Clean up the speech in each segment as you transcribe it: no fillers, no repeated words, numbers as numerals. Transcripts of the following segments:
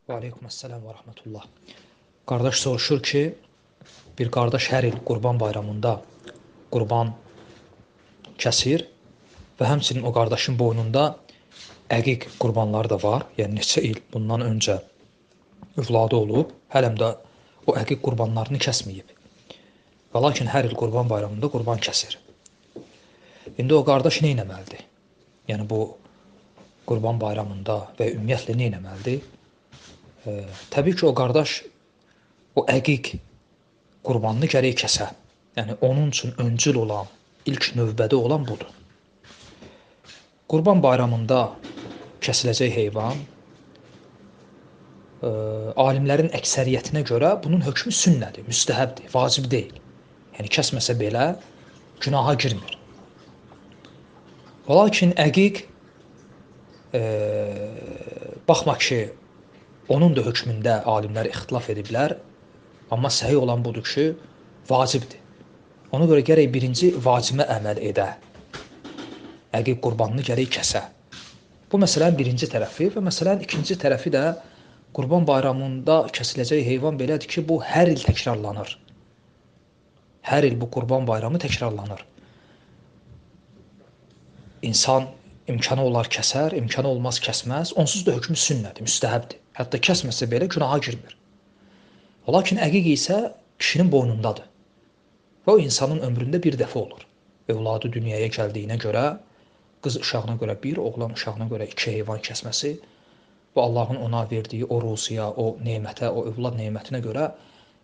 Və aleykuməssalam və rəhmətullah. Qardaş soruşur ki, bir qardaş hər il Qurban Bayramında qurban kəsir və həmçinin o qardaşın boynunda əqiq qurbanları da var. Yəni neçə il bundan öncə övladı olub, hələm də o əqiq qurbanlarını kəsməyib. Və lakin hər il Qurban Bayramında qurban kəsir. İndi o qardaş nə etməlidir? Yəni bu Qurban Bayramında və ümumiyyətlə nə etməlidir? Təbii ki, o qardaş o əqiq qurbanını gərək kəsə. Yəni onun üçün öncül olan, ilk növbədə olan budur. Qurban Bayramında kəsiləcək heyvan alimlərin əksəriyyətinə görə bunun hökmü sünnədir, müstəhəbdir, vacib deyil. Yəni kəsməsə belə günaha girmir. Və lakin əqiq baxma ki, onun da hökmündə alimlər ixtilaf ediblər, amma səhih olan budur ki, vacibdir. Ona görə gərək birinci vacibə əməl edə, əqiq qurbanını gərək kəsə. Bu məsələnin birinci tərəfi və məsələnin ikinci tərəfi də Qurban Bayramında kəsiləcək heyvan belədir ki, bu hər il təkrarlanır. Hər il bu Qurban Bayramı təkrarlanır. İnsan imkanı olar kəsər, imkanı olmaz kəsməz, onsuz da hökmü sünnədir, müstəhəbdir. Hətta kəsməsə belə günaha girmir. Lakin əqiq isə kişinin boynundadır. Və o insanın ömründə bir dəfə olur. Övladı dünyaya gəldiyinə görə, qız uşağına görə bir, oğlan uşağına görə 2 heyvan kəsməsi və Allahın ona verdiyi o ruziya, o nemətə, o övlad nemətinə görə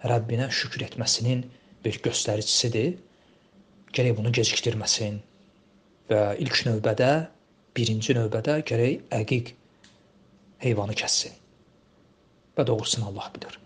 Rəbbinə şükür etməsinin bir göstəricisidir. Gərək bunu gecikdirməsin və ilk növbədə, birinci növbədə gərək əqiq heyvanı kəssin. Və doğrusunu Allah bilir.